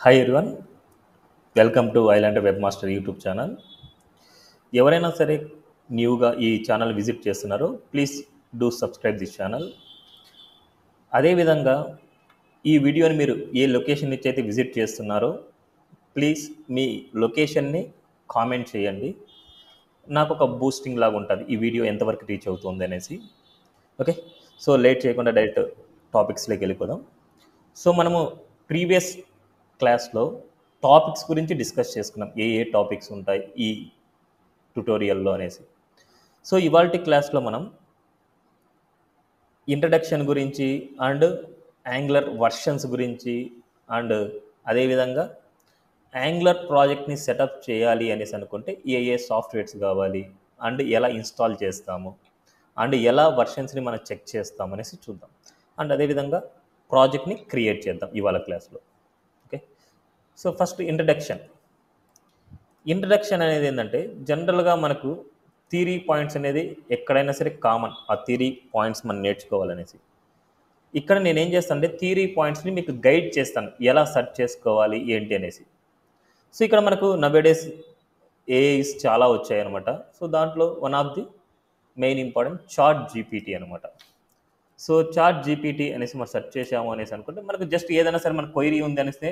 Hi everyone, welcome to island web master YouTube channel. ఎవరైనా సరే న్యూగా ఈ ఛానల్ విజిట్ చేస్తున్నారో please do subscribe this channel. అదేవిధంగా ఈ వీడియోని మీరు ఏ లొకేషన్ నుంచి అయితే విజిట్ చేస్తున్నారో ప్లీజ్ మీ లొకేషన్ని కామెంట్ చేయండి. నాకు ఒక బూస్టింగ్ లాగా ఉంటుంది ఈ వీడియో ఎంతవరకు రీచ్ అవుతుంది అనేసి. ఓకే, సో లేట్ చేయకుండా డైరెక్ట్ టాపిక్స్లోకి వెళ్ళిపోదాం. సో మనము ప్రీవియస్ క్లాస్లో టాపిక్స్ గురించి డిస్కస్ చేసుకున్నాం, ఏ ఏ టాపిక్స్ ఉంటాయి ఈ ట్యుటోరియల్లో అనేసి. సో ఇవాల్టి క్లాస్లో మనం ఇంట్రడక్షన్ గురించి అండ్ యాంగులర్ వర్షన్స్ గురించి అండ్ అదేవిధంగా యాంగులర్ ప్రాజెక్ట్ని సెటప్ చేయాలి అనేసి అనుకుంటే ఏ సాఫ్ట్వేర్స్ కావాలి అండ్ ఎలా ఇన్స్టాల్ చేస్తాము అండ్ ఎలా వర్షన్స్ని మనం చెక్ చేస్తాం అనేసి చూద్దాం. అండ్ అదేవిధంగా ప్రాజెక్ట్ని క్రియేట్ చేద్దాం ఇవాళ క్లాస్లో. ఓకే, సో ఫస్ట్ ఇంట్రడక్షన్ అనేది ఏంటంటే జనరల్గా మనకు థియరీ పాయింట్స్ అనేది ఎక్కడైనా సరే కామన్, ఆ థియరీ పాయింట్స్ మనం నేర్చుకోవాలనేసి. ఇక్కడ నేనేం చేస్తాను అంటే థియరీ పాయింట్స్ని మీకు గైడ్ చేస్తాను ఎలా సెర్చ్ చేసుకోవాలి ఏంటి అనేసి. సో ఇక్కడ మనకు నవేడేస్ ఏఐస్ చాలా వచ్చాయి అనమాట. సో దాంట్లో one of the main important ChatGPT అనమాట. సో చాట్ జీపీటీ అనేసి మనం సెర్చ్ చేసాము అనేసి అనుకుంటే మనకు జస్ట్ ఏదైనా సరే మన క్వైరీ ఉంది అనేసి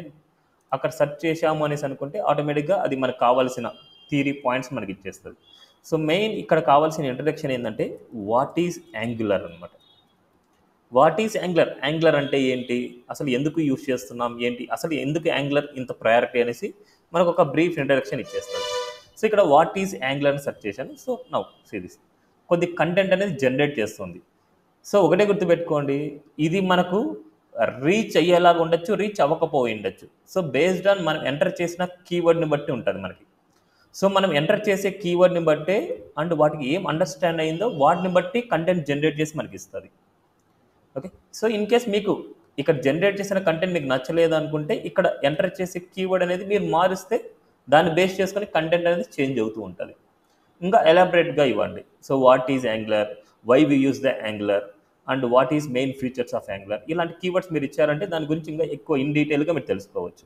అక్కడ సెర్చ్ చేసాము అనేసి అనుకుంటే ఆటోమేటిక్గా అది మనకు కావాల్సిన థియరీ పాయింట్స్ మనకి ఇచ్చేస్తుంది. సో మెయిన్ ఇక్కడ కావాల్సిన ఇంట్రడక్షన్ ఏంటంటే వాట్ ఈజ్ యాంగులర్ అనమాట. వాట్ ఈజ్ యాంగులర్ అంటే ఏంటి, అసలు ఎందుకు యూజ్ చేస్తున్నాం ఏంటి, అసలు ఎందుకు యాంగులర్ ఇంత ప్రయారిటీ అనేసి మనకు ఒక బ్రీఫ్ ఇంట్రడక్షన్ ఇచ్చేస్తుంది. సో ఇక్కడ వాట్ ఈజ్ యాంగులర్ అని సెర్చ్ చేశాను. సో నౌ సీ దిస్, కొద్ది కంటెంట్ అనేది జనరేట్ చేస్తుంది. సో ఒకటే గుర్తుపెట్టుకోండి, ఇది మనకు రీచ్ అయ్యేలాగా ఉండొచ్చు, రీచ్ అవ్వకపోయి ఉండొచ్చు. సో బేస్డ్ ఆన్ మనం ఎంటర్ చేసిన కీవర్డ్ని బట్టి ఉంటుంది మనకి. సో మనం ఎంటర్ చేసే కీవర్డ్ని బట్టే అండ్ వాటికి ఏం అండర్స్టాండ్ అయిందో వాటిని బట్టి కంటెంట్ జనరేట్ చేసి మనకి ఇస్తుంది. ఓకే, సో ఇన్ కేస్ మీకు ఇక్కడ జనరేట్ చేసిన కంటెంట్ మీకు నచ్చలేదు అనుకుంటే ఇక్కడ ఎంటర్ చేసే కీవర్డ్ అనేది మీరు మారిస్తే దాన్ని బేస్ చేసుకొని కంటెంట్ అనేది చేంజ్ అవుతూ ఉంటుంది. ఇంకా ఎలాబరేట్గా ఇవ్వండి. So what is Angular, why we use the Angular and what is main features of Angular, ఇలాంటి కీవర్డ్స్ మీరు ఇచ్చారంటే దాని గురించి ఇంకా ఎక్కువ ఇన్ డీటెయిల్గా మీరు తెలుసుకోవచ్చు.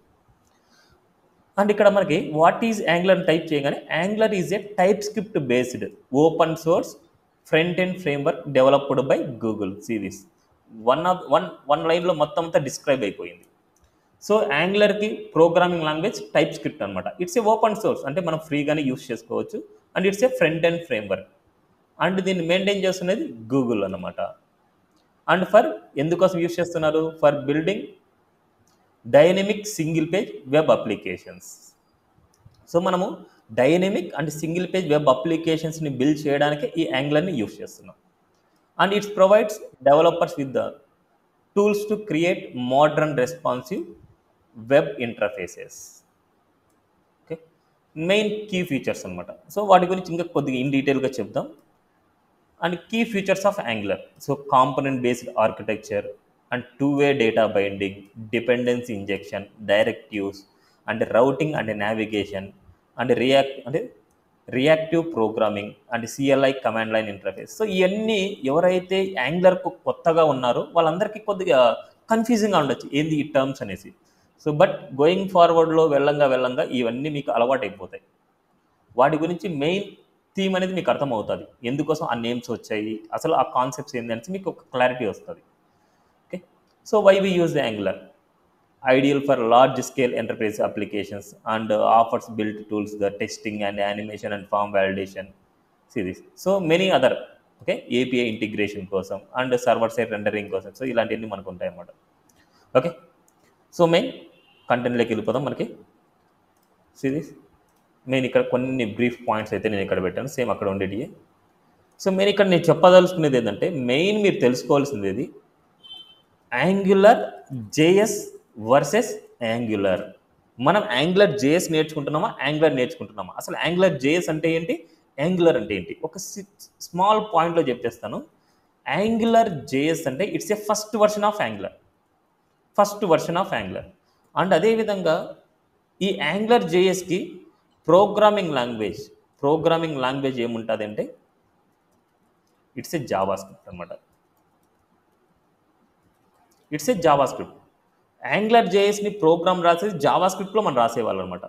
అండ్ ఇక్కడ మనకి వాట్ ఈజ్ యాంగులర్ టైప్ చేయగానే Angular is a TypeScript based open source front end framework developed by Google. సిరీస్ వన్ లైన్లో మొత్తం అంతా డిస్క్రైబ్ అయిపోయింది. సో యాంగులర్కి ప్రోగ్రామింగ్ లాంగ్వేజ్ టైప్ స్క్రిప్ట్ అనమాట. ఇట్స్ ఏ ఓపెన్ సోర్స్, అంటే మనం ఫ్రీగానే యూస్ చేసుకోవచ్చు. And it's a front end framework and దీన్ని మెయింటైన్ చేస్తున్నది గూగుల్ అనమాట. అండ్ ఎందుకోసం యూస్ చేస్తున్నారు, for building dynamic single page web applications. So మనము dynamic and single page web అప్లికేషన్స్ని బిల్డ్ చేయడానికి ఈ యాంగులర్ని యూస్ చేస్తున్నాం. And it's provides developers with the tools to create modern responsive web interfaces. Okay, main key features అనమాట. So వాటి గురించి ఇంకా కొద్దిగా ఇన్ డీటెయిల్గా చెప్దాం. And key features of Angular, so component based architecture and two way data binding, dependency injection, directives and routing and navigation and reactive programming and CLI command line interface. So ఇవన్నీ ఎవరైతే యాంగులర్కు కొత్తగా ఉన్నారో వాళ్ళందరికీ కొద్దిగా కన్ఫ్యూజింగ్గా ఉండొచ్చు ఏంది ఈ టర్మ్స్ అనేసి. సో బట్ గోయింగ్ ఫార్వర్డ్లో వెళ్ళంగా ఇవన్నీ మీకు అలవాటు అయిపోతాయి. వాటి గురించి మెయిన్ థీమ్ అనేది మీకు అర్థమవుతుంది, ఎందుకోసం ఆ నేమ్స్ వచ్చాయి, అసలు ఆ కాన్సెప్ట్స్ ఏంటి అనేసి మీకు ఒక క్లారిటీ వస్తుంది. Okay, so why we use the Angular, ideal for large scale enterprise applications and offers built tools the testing and animation and form validation series. So many other okay API integration కోసం and server side rendering కోసం. So ఇలాంటివన్నీ మనకు ఉంటాయి అన్నమాట. Okay, so main కంటెంట్లోకి వెళ్ళిపోదాం. మనకి series నేను ఇక్కడ కొన్ని బ్రీఫ్ పాయింట్స్ అయితే నేను ఇక్కడ పెట్టాను, సేమ్ అక్కడ ఉండేటి. సో మెయిన్ ఇక్కడ నేను చెప్పదలుచుకునేది ఏంటంటే మెయిన్ మీరు తెలుసుకోవాల్సింది ఏది, యాంగులర్ జేఎస్ వర్సెస్ యాంగులర్. మనం యాంగులర్ జేఎస్ నేర్చుకుంటున్నామా, యాంగులర్ నేర్చుకుంటున్నామా, అసలు యాంగులర్ జేఎస్ అంటే ఏంటి, యాంగులర్ అంటే ఏంటి, ఒక స్మాల్ పాయింట్లో చెప్పేస్తాను. యాంగులర్ జేఎస్ అంటే it's a first version of angular. And అదేవిధంగా ఈ యాంగులర్ జేఎస్కి ప్రోగ్రామింగ్ లాంగ్వేజ్ ఏముంటుంది అంటే ఇట్స్ ఏ జావా స్క్రిప్ట్ అనమాట. యాంగులర్ జేఎస్ని ప్రోగ్రామ్ రాసేది జావా స్క్రిప్ట్లో మనం రాసేవాళ్ళం అనమాట.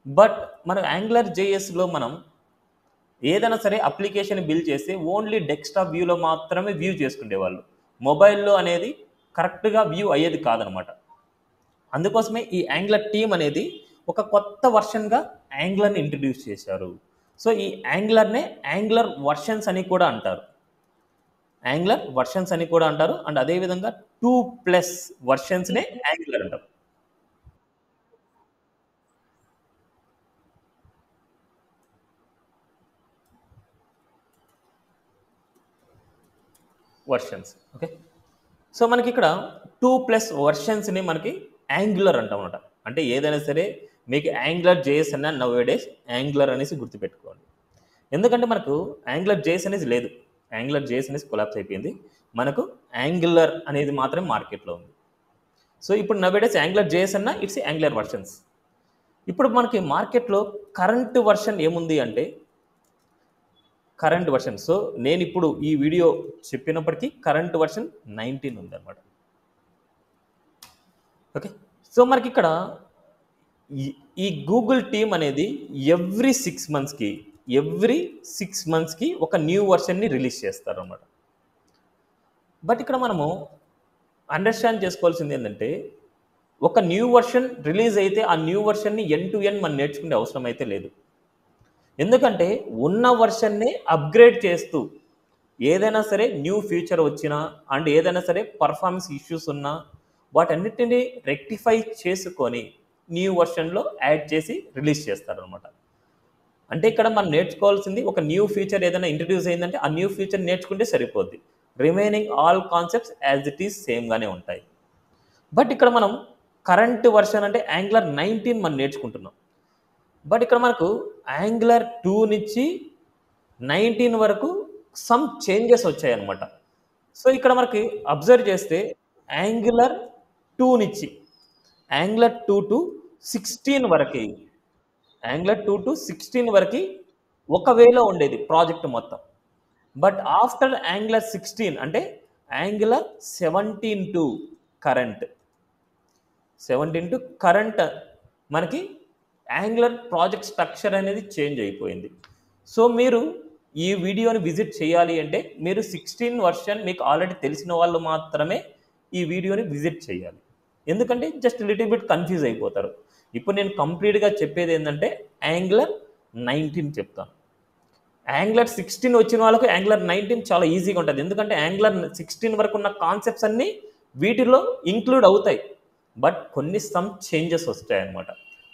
బట్ మనం యాంగులర్ జేఎస్లో మనం ఏదైనా సరే అప్లికేషన్ బిల్డ్ చేస్తే ఓన్లీ డెస్క్టాప్ వ్యూలో మాత్రమే వ్యూ చేసుకునేవాళ్ళు. మొబైల్‌లో అనేది కరెక్ట్‌గా వ్యూ అయ్యేది కాదనమాట. అందుకోసమే ఈ యాంగులర్ టీమ్ అనేది ఒక కొత్త వర్షన్‌గా యాంగులర్‌ని ఇంట్రడ్యూస్ చేశారు. సో, ఈ యాంగులర్‌నే యాంగులర్ వర్షన్స్ అని కూడా అంటారు. యాంగులర్ వర్షన్స్ అని కూడా అంటారు. అండ్ అదే విధంగా 2+ వర్షన్స్‌నే యాంగులర్ అంటారు. వర్షన్స్. ఓకే. సో, మనకిక్కడ 2+ వర్షన్స్‌ని మనకి యాంగులర్ అంటామనమాట. అంటే ఏదైనా సరే మీకు యాంగులర్ జేఎస్ అన్న నౌ-ఏ-డేస్ యాంగులర్ అనేసి గుర్తుపెట్టుకోండి. ఎందుకంటే మనకు యాంగులర్ జేఎస్ అనేది లేదు. యాంగులర్ జేఎస్ అనేసి కొలాప్స్ అయిపోయింది. మనకు యాంగులర్ అనేది మాత్రమే మార్కెట్‌లో ఉంది. సో, ఇప్పుడు నౌ-ఏ-డేస్ యాంగులర్ జేఎస్ అన్న ఇట్స్ యాంగులర్ వర్షన్స్. ఇప్పుడు మనకి మార్కెట్‌లో కరెంట్ వర్షన్ ఏముంది అంటే కరెంట్ వర్షన్. సో, నేనిప్పుడు ఈ వీడియో చెప్పినప్పటికీ కరెంట్ వర్షన్ 19 ఉందన్నమాట. ఓకే. సో, మనకిక్కడ ఈ ఈ గూగుల్ టీమ్ అనేది ఎవ్రీ 6 మంత్స్‌కి, ఎవ్రీ 6 మంత్స్‌కి ఒక న్యూ వర్షన్‌ని రిలీజ్ చేస్తారన్నమాట. బట్ ఇక్కడ మనము అండర్‌స్టాండ్ చేసుకోవాల్సిందేంటంటే, ఒక న్యూ వర్షన్ రిలీజ్ అయితే ఆ న్యూ వర్షన్‌ని ఎండ్ టు ఎండ్ మనం నేర్చుకునే అవసరం అయితే లేదు. ఎందుకంటే ఉన్న వర్షన్‌నే అప్‌గ్రేడ్ చేస్తూ ఏదైనా సరే న్యూ ఫీచర్ వచ్చినా అండ్ ఏదైనా సరే పర్ఫార్మెన్స్ ఇష్యూస్ ఉన్నా వాటన్నిటిని రెక్టిఫై చేసుకొని న్యూ వర్షన్‌లో యాడ్ చేసి రిలీజ్ చేస్తారనమాట. అంటే ఇక్కడ మనం నేర్చుకోవాల్సింది ఒక న్యూ ఫీచర్ ఏదైనా ఇంట్రడ్యూస్ అయిందంటే ఆ న్యూ ఫీచర్ నేర్చుకుంటే సరిపోద్ది. Remaining all concepts as it is సేమ్‌గానే ఉంటాయి. బట్ ఇక్కడ మనం కరెంట్ వర్షన్ అంటే యాంగులర్ 19 మనం నేర్చుకుంటున్నాం. బట్ ఇక్కడ మనకు యాంగులర్ 2 నుంచి 19 వరకు సమ్ చేంజెస్ వచ్చాయన్నమాట. సో, ఇక్కడ మనకి అబ్జర్వ్ చేస్తే యాంగులర్ 2 నుంచి యాంగులర్ 2 టు 16 వరకి యాంగులర్ 2 టు 16 వరకి ఒక వేలో ఉండేది ప్రాజెక్ట్ మొత్తం. బట్ ఆఫ్టర్ యాంగులర్ 16 అంటే angular 17 to current 17 to current మనకి యాంగులర్ ప్రాజెక్ట్ స్ట్రక్చర్ అనేది చేంజ్ అయిపోయింది. సో, మీరు ఈ వీడియోని విజిట్ చేయాలి అంటే మీరు 16 వర్షన్ మీకు ఆల్రెడీ తెలిసిన వాళ్ళు మాత్రమే ఈ వీడియోని విజిట్ చేయాలి. ఎందుకంటే జస్ట్ లిటిల్ బిట్ కన్‌ఫ్యూజ్ అయిపోతారు. ఇప్పుడు నేను కంప్లీట్‌గా చెప్పేది ఏందంటే యాంగులర్ 19 చెప్తాను. యాంగులర్ 16 వచ్చిన వాళ్ళకి యాంగులర్ 19 చాలా ఈజీగా ఉంటది. ఎందుకంటే యాంగులర్ 16 వరకు ఉన్న కాన్సెప్ట్స్ అన్నీ వీటిలో ఇంక్లూడ్ అవుతాయి. బట్ కొన్ని సమ్ చేంజెస్ వస్తాయన్నమాట.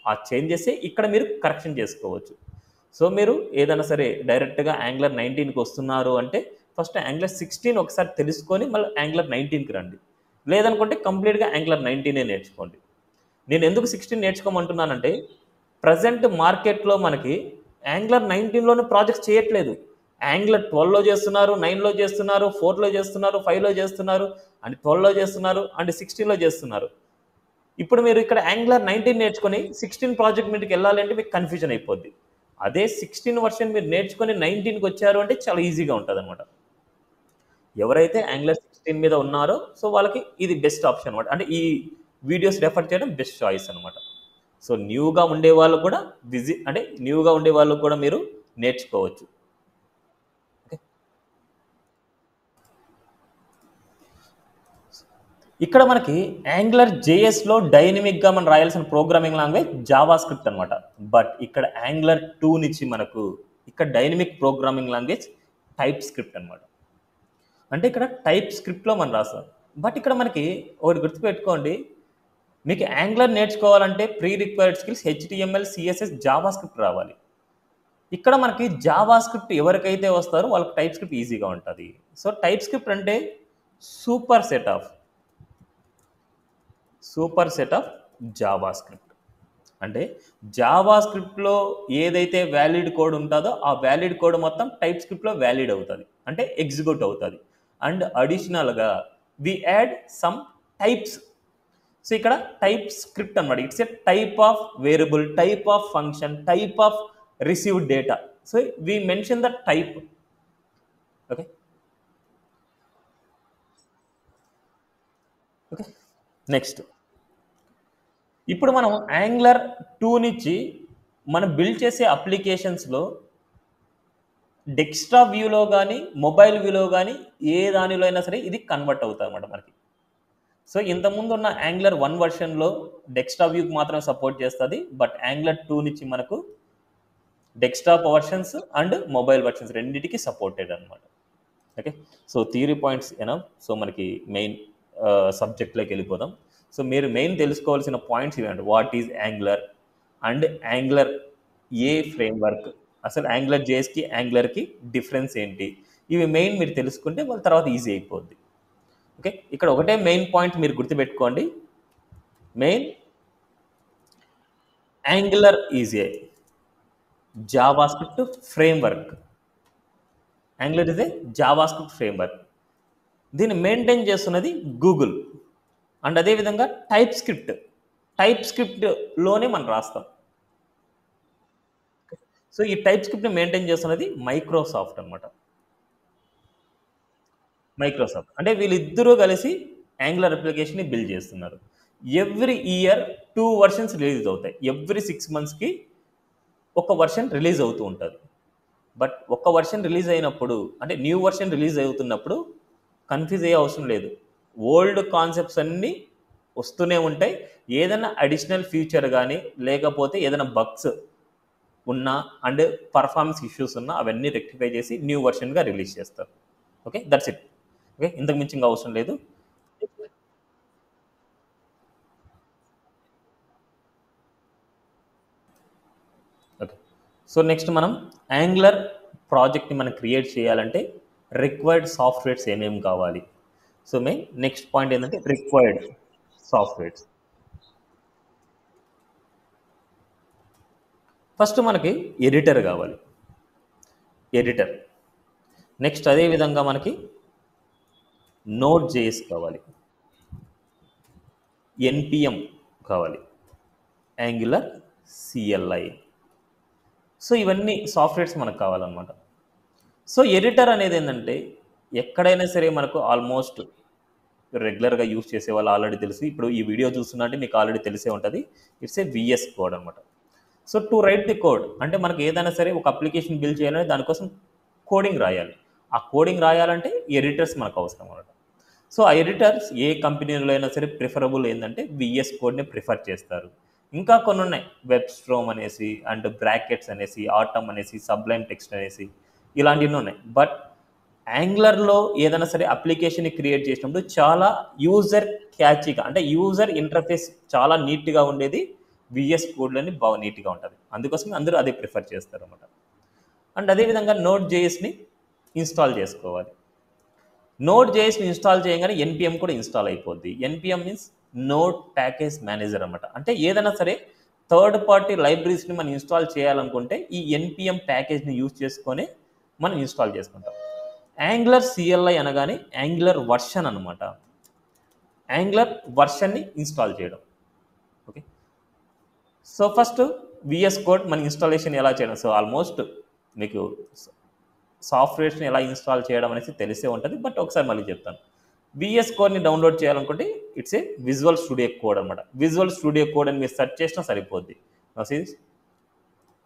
ఆ చేంజెసే ఇక్కడ మీరు కరెక్షన్ చేసుకోవచ్చు. సో, మీరు ఏదైనా సరే డైరెక్ట్‌గా యాంగులర్ 19కి వస్తున్నారు అంటే ఫస్ట్ యాంగులర్ 16 ఒకసారి తెలుసుకొని మళ్ళీ యాంగులర్ 19కి రండి. లేదనుకుంటే కంప్లీట్‌గా యాంగులర్ 19 నేర్చుకోండి. నేను ఎందుకు 16 నేర్చుకోమంటున్నానంటే ప్రెజెంట్ మార్కెట్‌లో మనకి యాంగులర్ 19లోనే ప్రాజెక్ట్స్ చేయట్లేదు. యాంగులర్ 12లో చేస్తున్నారు, 9లో చేస్తున్నారు, 4లో చేస్తున్నారు, 5లో చేస్తున్నారు, అండ్ 12లో చేస్తున్నారు, అండ్ 16లో చేస్తున్నారు. ఇప్పుడు మీరు ఇక్కడ యాంగులర్ 19 నేర్చుకొని 16 ప్రాజెక్ట్ మీదకి వెళ్ళాలంటే మీకు కన్‌ఫ్యూజన్ అయిపోద్ది. అదే 16 వర్షన్ మీరు నేర్చుకొని 19కి వచ్చారు అంటే చాలా ఈజీగా ఉంటదనమాట. ఎవరైతే యాంగులర్ 16 మీద ఉన్నారో సో, వాళ్ళకి ఇది బెస్ట్ ఆప్షన్ అనమాట. అంటే ఈ వీడియోస్ రెఫర్ చేయడం బెస్ట్ చాయిస్ అనమాట. సో, న్యూగా ఉండేవాళ్ళు కూడా అంటే న్యూగా ఉండేవాళ్ళు కూడా మీరు నేర్చుకోవచ్చు. ఓకే. ఇక్కడ మనకి యాంగులర్ జేఎస్‌లో డైనమిక్‌గా మనం రాయాల్సిన ప్రోగ్రామింగ్ లాంగ్వేజ్ జావా స్క్రిప్ట్ అనమాట. బట్ ఇక్కడ యాంగులర్ 2 నుంచి మనకు ఇక్కడ dynamic programming language TypeScript అనమాట. అంటే ఇక్కడ టైప్ స్క్రిప్ట్‌లో మనం రాస్తాం. బట్ ఇక్కడ మనకి ఒకటి గుర్తుపెట్టుకోండి. మీకు యాంగులర్ నేర్చుకోవాలంటే pre required skills HTML, CSS, Java script రావాలి. ఇక్కడ మనకి జావా స్క్రిప్ట్ ఎవరికైతే వస్తారో వాళ్ళకి టైప్ స్క్రిప్ట్ ఈజీగా ఉంటది. సో, టైప్ స్క్రిప్ట్ అంటే superset of JavaScript. అంటే జావా స్క్రిప్ట్‌లో ఏదైతే వాలిడ్ కోడ్ ఉంటదో ఆ వాలిడ్ కోడ్ మొత్తం టైప్ స్క్రిప్ట్‌లో వాలిడ్ అవుతది. అంటే ఎగ్జిక్యూట్ అవుతది. అండ్ అడిషనల్‌గా we add some types. So, ఇక్కడ టైప్ స్క్రిప్ట్ అనమాట. It's a type of variable, type of function, type of received data. So, we mention the type. Okay. Okay. Next ఇప్పుడు మనం యాంగులర్ 2 నుంచి మనం బిల్డ్ చేసే అప్లికేషన్స్‌లో desktop వ్యూలో గాని, మొబైల్ వ్యూలో గాని ఏ దానిలో అయినా సరే ఇది కన్వర్ట్ అవుతదన్నమాట మనకి. సో, ఇంతకుముందున్న యాంగులర్ 1 వెర్షన్‌లో డెస్క్‌టాప్ వ్యూకి మాత్రమే సపోర్ట్ చేస్తది. బట్ యాంగులర్ 2 నుంచి మనకు desktop versions and mobile versions రెండిటికి సపోర్టెడ్ అన్నమాట. Okay. So, theory points enough. So, మనకి మెయిన్ సబ్జెక్ట్‌లోకెళ్ళిపోదాం. సో, మీరు మెయిన్ తెలుసుకోవాల్సిన పాయింట్స్ ఇవండి. What is angular and angular A framework. అసలు యాంగులర్ జేఎస్‌కి, యాంగులర్‌కి డిఫరెన్స్ ఏంటి? ఇవి మెయిన్ మీరు తెలుసుకుంటే వాళ్ళ తర్వాత ఈజీ అయిపోద్ది. ఓకే. ఇక్కడ ఒకటే మెయిన్ పాయింట్ మీరు గుర్తుపెట్టుకోండి. Main angular is A JavaScript framework. Angular is a JavaScript framework. దీన్ని మెయింటైన్ చేస్తున్నది గూగుల్. అండ్ అదేవిధంగా టైప్ స్క్రిప్ట్‌లోనే మనం రాస్తాం. సో, ఈ టైప్ స్క్రిప్ట్‌ని మెయింటైన్ చేస్తున్నది మైక్రోసాఫ్ట్ అనమాట. మైక్రోసాఫ్ట్. అంటే వీళ్ళిద్దరూ కలిసి యాంగులర్ అప్లికేషన్‌ని బిల్డ్ చేస్తున్నారు. ఎవ్రీ ఇయర్ 2 వెర్షన్స్ రిలీజ్ అవుతాయి. ఎవ్రీ 6 మంత్స్‌కి ఒక వెర్షన్ రిలీజ్ అవుతూ ఉంటది. బట్ ఒక వెర్షన్ రిలీజ్ అయినప్పుడు అంటే న్యూ వెర్షన్ రిలీజ్ అవుతున్నప్పుడు కన్‌ఫ్యూజ్ అయ్యే అవసరం లేదు. ఓల్డ్ కాన్సెప్ట్స్ అన్నీ వస్తూనే ఉంటాయి. ఏదైనా అడిషనల్ ఫీచర్ గాని, లేకపోతే ఏదైనా బగ్స్ ఉన్నా అండ్ పర్ఫార్మెన్స్ ఇష్యూస్ ఉన్నా అవన్నీ రెక్టిఫై చేసి న్యూ వెర్షన్‌గా రిలీజ్ చేస్తారు. ఓకే. That's it. ఓకే. ఇంతకు మించి ఇంక అవసరం లేదు. ఓకే. సో, నెక్స్ట్ మనం యాంగులర్ ప్రాజెక్ట్‌ని మనం క్రియేట్ చేయాలంటే రిక్వైర్డ్ సాఫ్ట్‌వేర్స్ ఏమేమి కావాలి? సో, మెయిన్ నెక్స్ట్ పాయింట్ ఏంటంటే రిక్వైర్డ్ సాఫ్ట్‌వేర్స్. ఫస్ట్ మనకి ఎడిటర్ కావాలి. ఎడిటర్. నెక్స్ట్ అదే విధంగా మనకి నోడ్ జేఎస్ కావాలి. ఎన్‌పిఎం కావాలి. Angular CLI. సో, ఇవన్నీ సాఫ్ట్‌వేర్స్ మనకు కావాలన్నమాట. సో, ఎడిటర్ అనేదేంటంటే ఎక్కడైనా సరే మనకు ఆల్మోస్ట్ రెగ్యులర్‌గా యూజ్ చేసేవాళ్ళు ఆల్రెడీ తెలుసు. ఇప్పుడు ఈ వీడియో చూస్తున్నంటే మీకు ఆల్రెడీ తెలిసే ఉంటది. ఇట్స్ ఏ వీఎస్ కోడ్ అనమాట. So, to right the code అంటే మనకు ఏదైనా సరే ఒక అప్లికేషన్ బిల్డ్ చేయాలంటే దానికోసం కోడింగ్ రాయాలి. ఆ కోడింగ్ రాయాలంటే ఎడిటర్స్ మనకు అవసరం అనమాట. సో, ఆ ఎడిటర్స్ ఏ కంపెనీలో అయినా సరే ప్రిఫరబుల్ ఏందంటే వీఎస్ కోడ్‌ని ప్రిఫర్ చేస్తారు. ఇంకా కొన్నున్నాయి. వెబ్ స్ట్రోమ్ అనేసి, అండ్ బ్రాకెట్స్ అనేసి, ఆటమ్ అనేసి, సబ్లైమ్ టెక్స్ట్ అనేసి ఇలాంటివన్నీ ఉన్నాయి. బట్ యాంగులర్‌లో ఏదైనా సరే అప్లికేషన్‌ని క్రియేట్ చేసినప్పుడు చాలా యూజర్ క్యాచీగా అంటే యూజర్ ఇంటర్ఫేస్ చాలా నీట్‌గా ఉండేది వీఎస్ కోడ్‌లోని బాగా నీట్‌గా ఉంటది. అందుకోసమే అందరూ అదే ప్రిఫర్ చేస్తారనమాట. అండ్ అదే విధంగా నోడ్ జేఎస్‌ని ఇన్‌స్టాల్ చేసుకోవాలి. నోడ్ జేఎస్‌ని ఇన్‌స్టాల్ చేయంగానే ఎన్‌పిఎం కూడా ఇన్‌స్టాల్ అయిపోద్ది. NPM means node package manager అనమాట. అంటే ఏదైనా సరే థర్డ్ పార్టీ లైబ్రరీస్‌ని మనం ఇన్‌స్టాల్ చేయాలనుకుంటే ఈ ఎన్‌పిఎం ప్యాకేజ్‌ని యూజ్ చేసుకొనే మనం ఇన్‌స్టాల్ చేసుకుంటాం. యాంగులర్ సిఎల్ఐ అనగానే యాంగులర్ వర్షన్ అనమాట. యాంగులర్ వర్షన్‌ని ఇన్‌స్టాల్ చేయడం. Okay. So, first VS code మన ఇన్‌స్టాలేషన్ ఎలా చేయడం? సో, ఆల్మోస్ట్ మీకు సాఫ్ట్‌వేర్స్‌ని ఎలా ఇన్‌స్టాల్ చేయడం అనేసి తెలిసే ఉంటది. బట్ ఒకసారి మళ్ళీ చెప్తాను. వీఎస్ కోడ్‌ని డౌన్‌లోడ్ చేయాలనుకుంటే it's a Visual Studio Code అనమాట. విజువల్ స్టూడియో కోడ్ అని మీరు సెర్చ్ చేసినా సరిపోద్ది. Now see this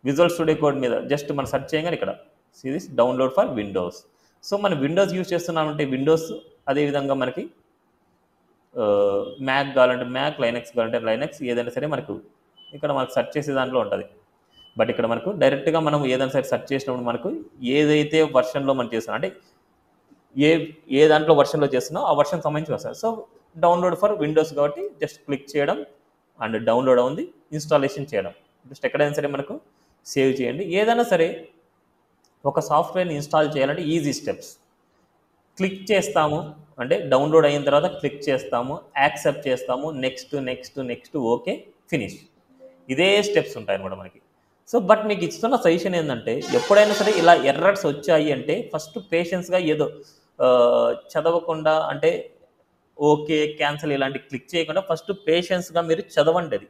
Visual Studio Code మీద జస్ట్ మనం సెర్చ్ చేయగానే ఇక్కడ see this download for Windows. So, మనం విండోస్ యూజ్ చేస్తున్నామంటే విండోస్ అదేవిధంగా మనకి మ్యాక్ కావాలంటే మ్యాక్, లైనక్స్ కావాలంటే లైనక్స్ ఏదైనా సరే మనకు ఇక్కడ మనకు సెర్చ్ చేసే దాంట్లో ఉంటది. బట్ ఇక్కడ మనకు డైరెక్ట్‌గా మనం ఏదైనా సరే సెర్చ్ చేసినప్పుడు మనకు ఏదైతే వెర్షన్‌లో మనం చేస్తున్నాం అంటే ఏ ఏ దాంట్లో వెర్షన్‌లో చేస్తున్నామో ఆ వెర్షన్ సంబంధించి వస్తది. సో, డౌన్‌లోడ్ ఫర్ విండోస్ కాబట్టి జస్ట్ క్లిక్ చేయడం అండ్ డౌన్‌లోడ్ అవుంది. ఇన్‌స్టాలేషన్ చేయడం. జస్ట్ ఎక్కడైనా సరే మనకు సేవ్ చేయండి. ఏదైనా సరే ఒక సాఫ్ట్‌వేర్‌ని ఇన్‌స్టాల్ చేయాలంటే ఈజీ స్టెప్స్. క్లిక్ చేస్తాము. అంటే డౌన్‌లోడ్ అయిన తర్వాత క్లిక్ చేస్తాము. యాక్సెప్ట్ చేస్తాము. Next, next, next okay. Finish. ఇదే స్టెప్స్ ఉంటాయన్నమాట మనకి. సో, బట్ మీకు ఇస్తున్న సజెషన్ ఏందంటే ఎప్పుడైనా సరే ఇలా ఎర్రర్స్ వచ్చాయి అంటే ఫస్ట్ పేషెన్స్‌గా ఏదో చదవకుండా అంటే ఓకే, క్యాన్సెల్ ఇలాంటి క్లిక్ చేయకుండా ఫస్ట్ పేషెన్స్‌గా మీరు చదవండి అది.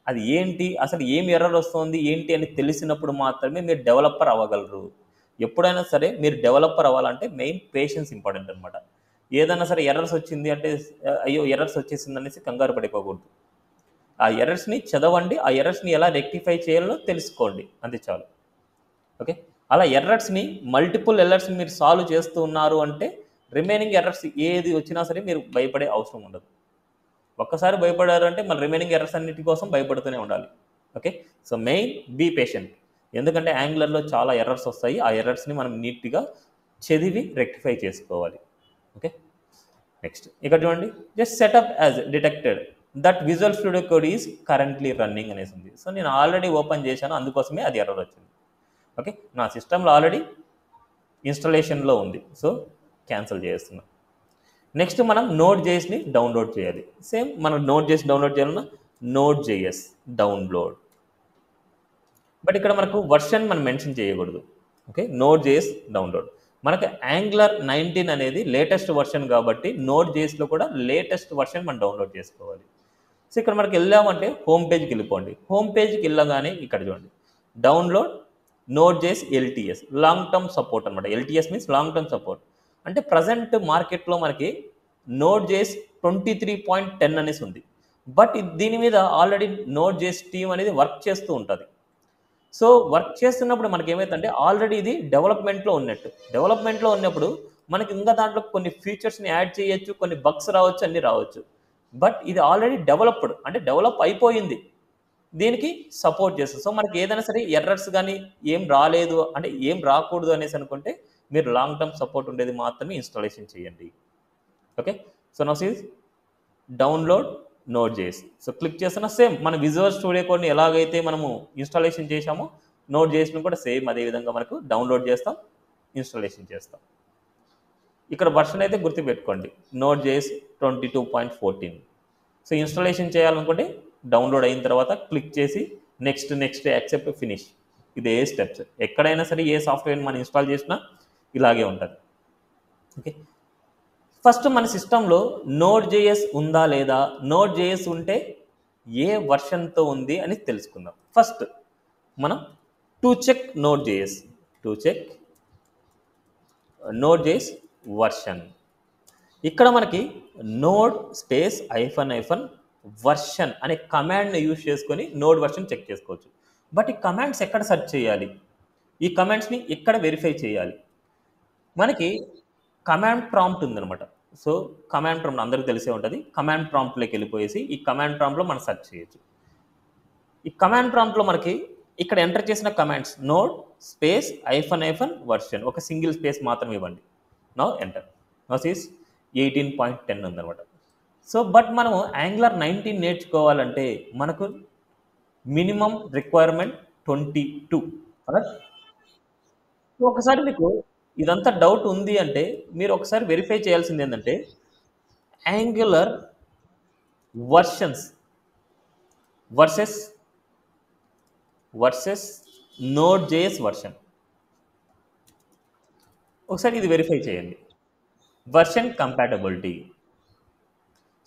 అది ఏంటి? అసలు ఏం ఎర్రర్ వస్తుంది? ఏంటి అని తెలిసినప్పుడు మాత్రమే మీరు డెవలపర్ అవ్వగలరు. ఎప్పుడైనా సరే మీరు డెవలపర్ అవ్వాలంటే మెయిన్ పేషెన్స్ ఇంపార్టెంట్ అనమాట. ఏదైనా సరే ఎర్రర్స్ వచ్చింది అంటే అయ్యో! ఎర్రర్స్ వచ్చేసిందనేసి కంగారు పడిపోకూడదు. ఆ ఎర్రర్స్ని చదవండి, ఆ ఎర్రర్స్ని ఎలా రెక్టిఫై చేయాలో తెలుసుకోండి, అంతే చాలు. ఓకే. అలా ఎర్రర్స్ని మల్టిపుల్ ఎర్రర్స్ని మీరు సాల్వ్ చేస్తూ ఉన్నారు అంటే రిమైనింగ్ ఎర్రర్స్ ఏది వచ్చినా సరే మీరు భయపడే అవసరం ఉండదు. ఒక్కసారి భయపడారు అంటే మళ్ళీ రిమైనింగ్ ఎర్రర్స్ అన్నిటి కోసం భయపడుతూనే ఉండాలి. Okay. So main be patient. ఎందుకంటే యాంగులర్లో చాలా ఎర్రర్స్ వస్తాయి. ఆ ఎర్రర్స్ని మనం నీట్గా చదివి రెక్టిఫై చేసుకోవాలి. ఓకే. నెక్స్ట్ ఇక్కడ చూడండి, just setup as detected that visual Studio code is currently running అనేసి ఉంది. సో నేను ఆల్రెడీ ఓపెన్ చేశాను, అందుకోసమే అది ఎర్రర్ వచ్చింది. ఓకే. నా సిస్టంలో ఆల్రెడీ ఇన్స్టాలేషన్లో ఉంది, సో క్యాన్సిల్ చేస్తున్నాం. నెక్స్ట్ మనం నోడ్ జేఎస్ని డౌన్లోడ్ చేయాలి. సేమ్ మనం నోడ్ జేఎస్ డౌన్లోడ్ చేయాలన్నా నోడ్ జేఎస్ డౌన్లోడ్, బట్ ఇక్కడ మనకు వర్షన్ మనం మెన్షన్ చేయకూడదు. ఓకే. నోడ్ జేఎస్ డౌన్లోడ్, మనకు యాంగులర్ 19 అనేది లేటెస్ట్ వర్షన్ కాబట్టి నోడ్ జేఎస్లో కూడా లేటెస్ట్ వర్షన్ మనం డౌన్లోడ్ చేసుకోవాలి. సో ఇక్కడ మనకి వెళ్ళామంటే హోమ్ పేజ్కి వెళ్ళిపోండి. హోమ్ పేజ్కి వెళ్ళగానే ఇక్కడ చూడండి, download Node JS LTS long term support అనమాట. LTS means long term support. అంటే ప్రజెంట్ మార్కెట్లో మనకి నోడ్ జేఎస్ 23.10 అనేసి ఉంది. బట్ దీని మీద ఆల్రెడీ నోడ్ జేఎస్ టీమ్ అనేది వర్క్ చేస్తూ ఉంటుంది. సో వర్క్ చేస్తున్నప్పుడు మనకి ఏమైతుందంటే ఆల్రెడీ ఇది డెవలప్మెంట్లో ఉన్నట్టు. డెవలప్మెంట్లో ఉన్నప్పుడు మనకి ఇంకా దాంట్లో కొన్ని ఫీచర్స్ని యాడ్ చేయొచ్చు, కొన్ని బగ్స్ రావచ్చు, అన్నీ రావచ్చు. బట్ ఇది ఆల్రెడీ డెవలప్డ్, అంటే డెవలప్ అయిపోయింది, దీనికి సపోర్ట్ చేస్తుంది. సో మనకి ఏదైనా సరే ఎర్రర్స్ కానీ ఏం రాలేదు అంటే ఏం రాకూడదు అనేసి అనుకుంటే మీరు లాంగ్ టర్మ్ సపోర్ట్ ఉండేది మాత్రమే ఇన్స్టాలేషన్ చేయండి. Okay. So now seize download Node JS. So click చేస్తున్న సేమ్ మన విజువల్ స్టూడియో కోడ్ని ఎలాగైతే మనము ఇన్స్టాలేషన్ చేసామో నోడ్ జేఎస్ని కూడా సేమ్ అదే విధంగా మనకు డౌన్లోడ్ చేస్తాం, ఇన్స్టాలేషన్ చేస్తాం. ఇక్కడ వర్షన్ అయితే గుర్తుపెట్టుకోండి, నోడ్ జేఎస్ 22.14. సో ఇన్స్టాలేషన్ చేయాలనుకుంటే డౌన్లోడ్ అయిన తర్వాత క్లిక్ చేసి నెక్స్ట్ నెక్స్ట్ యాక్సెప్ట్ ఫినిష్, ఇదే స్టెప్స్. ఎక్కడైనా సరే ఏ సాఫ్ట్వేర్ మనం ఇన్స్టాల్ చేసినా ఇలాగే ఉంటుంది. ఓకే. ఫస్ట్ మన సిస్టంలో నోడ్ జేఎస్ ఉందా లేదా, నోడ్ జేఎస్ ఉంటే ఏ వర్షన్తో ఉంది అని తెలుసుకుందాం. ఫస్ట్ మనం to check Node JS, to check Node JS version. ఇక్కడ మనకి నోడ్ స్పేస్ ఐఫన్ వర్షన్ అనే కమాండ్ని యూజ్ చేసుకొని నోడ్ వర్షన్ చెక్ చేసుకోవచ్చు. బట్ ఈ కమాండ్స్ ఎక్కడ సెర్చ్ చేయాలి, ఈ కమాండ్స్ని ఎక్కడ వెరిఫై చేయాలి? మనకి కమాండ్ ప్రాంప్ట్ ఉందనమాట. సో కమాండ్ ప్రాంప్ట్ అందరికీ తెలిసే ఉంటుంది. కమాండ్ ప్రాంప్ట్లోకి వెళ్ళిపోయేసి ఈ కమాండ్ ప్రాంప్ట్లో మనం సెర్చ్ చేయొచ్చు. ఈ కమాండ్ ప్రాంప్ట్లో మనకి ఇక్కడ ఎంటర్ చేసిన commands node space hyphen version, ఒక సింగిల్ స్పేస్ మాత్రమే ఇవ్వండి. Now enter. నౌ సీస్ 18.10 ఉందన్నమాట. సో బట్ మనము యాంగులర్ 19 నేర్చుకోవాలంటే మనకు మినిమం రిక్వైర్మెంట్ 22. ఒకసారి మీకు ఇదంతా డౌట్ ఉంది అంటే మీరు ఒకసారి వెరిఫై చేయాల్సింది ఏంటంటే angular versions versus node JS version. ఒకసారి ఇది వెరిఫై చేయండి, వర్షన్ కంపాటబిలిటీ.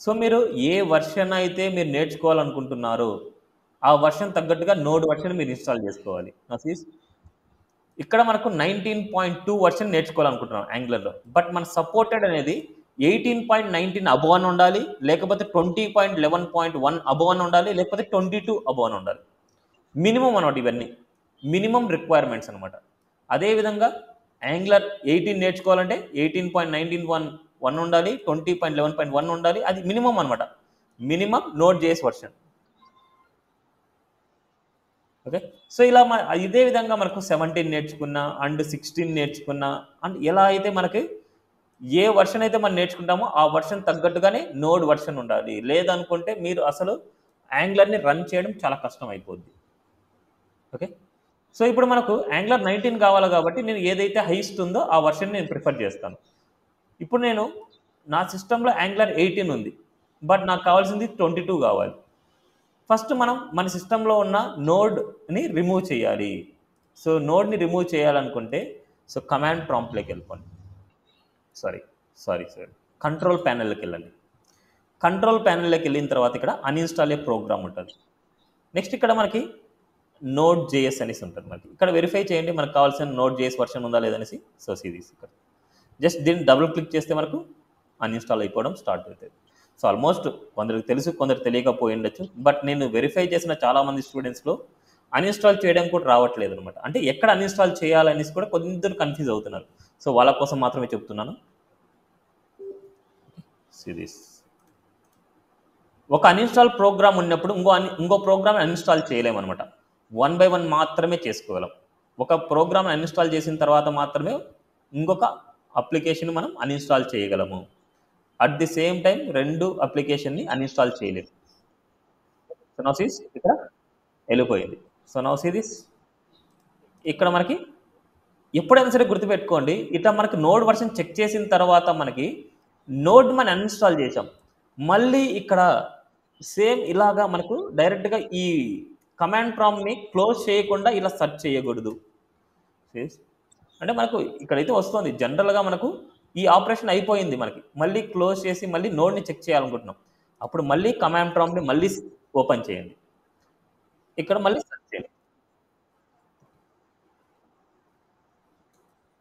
సో మీరు ఏ వర్షన్ అయితే మీరు నేర్చుకోవాలనుకుంటున్నారో ఆ వర్షన్ తగ్గట్టుగా నోడ్ వర్షన్ మీరు ఇన్స్టాల్ చేసుకోవాలి. ఇక్కడ మనకు 19.2 వర్షన్ నేర్చుకోవాలనుకుంటున్నాం యాంగులర్లో, బట్ మన సపోర్టెడ్ అనేది 18.19 అబోవ్ అని ఉండాలి, లేకపోతే 20.11.1 అబోవ్ అని ఉండాలి, లేకపోతే 22 అబోవ్ అని ఉండాలి. మినిమం అనమాట, ఇవన్నీ మినిమం రిక్వైర్మెంట్స్ అనమాట. అదేవిధంగా యాంగులర్ 18 నేర్చుకోవాలంటే 18.19.1 ఉండాలి, 20.11.1 ఉండాలి, అది మినిమం అనమాట, minimum node JS version. Okay. So ఇలా ఇదే విధంగా మనకు 17 నేర్చుకున్నా అండ్ 16 నేర్చుకున్నా అండ్ ఎలా అయితే మనకి ఏ వర్షన్ అయితే మనం నేర్చుకుంటామో ఆ వర్షన్ తగ్గట్టుగానే నోడ్ వర్షన్ ఉండాలి. లేదనుకుంటే మీరు అసలు యాంగులర్ని రన్ చేయడం చాలా కష్టం అయిపోద్ది. ఓకే. సో ఇప్పుడు మనకు యాంగులర్ 19 కావాలి కాబట్టి నేను ఏదైతే హైయెస్ట్ ఉందో ఆ వర్షన్ నేను ప్రిఫర్ చేస్తాను. ఇప్పుడు నేను నా సిస్టంలో యాంగులర్ 18 ఉంది, బట్ నాకు కావాల్సింది 22 కావాలి. ఫస్ట్ మనం మన సిస్టంలో ఉన్న నోడ్ని రిమూవ్ చేయాలి. సో నోడ్ని రిమూవ్ చేయాలనుకుంటే సో కమాండ్ ప్రాంప్ట్లోకి వెళ్ళిపోండి. సారీ కంట్రోల్ ప్యానెల్లోకి వెళ్ళండి. కంట్రోల్ ప్యానెల్లోకి వెళ్ళిన తర్వాత ఇక్కడ అన్ఇన్స్టాల్ ఏ ప్రోగ్రామ్ ఉంటుంది. నెక్స్ట్ ఇక్కడ మనకి నోడ్ జేఎస్ అనేసి ఉంటుంది. మనకి ఇక్కడ వెరిఫై చేయండి మనకు కావాల్సిన నోడ్ జేఎస్ వర్షన్ ఉందా లేదనేసి. సో సిరీస్ ఇక్కడ జస్ట్ దీన్ని డబుల్ క్లిక్ చేస్తే మనకు అన్ఇన్స్టాల్ అయిపోవడం స్టార్ట్ అవుతుంది. సో ఆల్మోస్ట్ కొందరికి తెలుసు, కొందరు తెలియకపోయి ఉండొచ్చు. బట్ నేను వెరిఫై చేసిన చాలామంది స్టూడెంట్స్లో అన్ఇన్స్టాల్ చేయడం కూడా రావట్లేదు అనమాట. అంటే ఎక్కడ అన్ఇన్స్టాల్ చేయాలనేసి కూడా కొందరు కన్ఫ్యూజ్ అవుతున్నారు. సో వాళ్ళ కోసం మాత్రమే చెప్తున్నాను. సిరీస్ ఒక అన్ఇన్స్టాల్ ప్రోగ్రామ్ ఉన్నప్పుడు ఇంకో ప్రోగ్రామ్ అన్ఇన్స్టాల్ చేయలేమన్నమాట. 1 బై 1 మాత్రమే చేసుకోగలం. ఒక ప్రోగ్రామ్ అన్ఇన్స్టాల్ చేసిన తర్వాత మాత్రమే ఇంకొక అప్లికేషన్ మనం అన్ఇన్స్టాల్ చేయగలము. అట్ ది సేమ్ టైం 2 అప్లికేషన్ని అన్ఇన్స్టాల్ చేయలేము. సో నౌ సీ ఇక్కడ వెళ్ళిపోయింది. సో నౌ సీ దిస్ ఇక్కడ మనకి ఎప్పుడైనా సరే గుర్తుపెట్టుకోండి, ఇట్లా మనకి నోడ్ వర్షన్ చెక్ చేసిన తర్వాత మనకి నోడ్ మనం అన్ఇన్స్టాల్ చేసాం. మళ్ళీ ఇక్కడ సేమ్ ఇలాగా మనకు డైరెక్ట్గా ఈ కమాండ్ ప్రాంప్ట్ని క్లోజ్ చేయకుండా ఇలా సెర్చ్ చేయకూడదు. అంటే మనకు ఇక్కడైతే వస్తుంది జనరల్గా మనకు ఈ ఆపరేషన్ అయిపోయింది, మనకి మళ్ళీ క్లోజ్ చేసి మళ్ళీ నోడ్ని చెక్ చేయాలనుకుంటున్నాం. అప్పుడు మళ్ళీ కమాండ్ ప్రాంప్ట్ని మళ్ళీ ఓపెన్ చేయండి. ఇక్కడ మళ్ళీ సెర్చ్ చేయండి.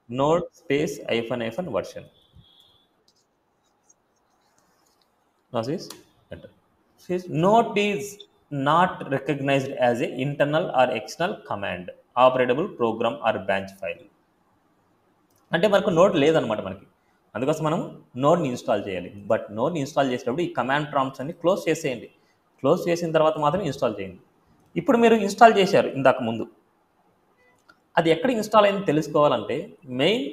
Node space -- version. Now says enter. Says note is not recognized as a internal or external command, operable program or branch file. అంటే మనకు నోడ్ లేదనమాట మనకి. అందుకోసం మనం నోడ్ని ఇన్స్టాల్ చేయాలి. బట్ నోడ్ని ఇన్స్టాల్ చేసేటప్పుడు ఈ కమాండ్ ప్రాంప్ట్స్ అన్ని క్లోజ్ చేసేయండి. క్లోజ్ చేసిన తర్వాత మాత్రం ఇన్స్టాల్ చేయండి. ఇప్పుడు మీరు ఇన్స్టాల్ చేశారు ఇందాక ముందు, అది ఎక్కడ ఇన్స్టాల్ అయింది తెలుసుకోవాలంటే మెయిన్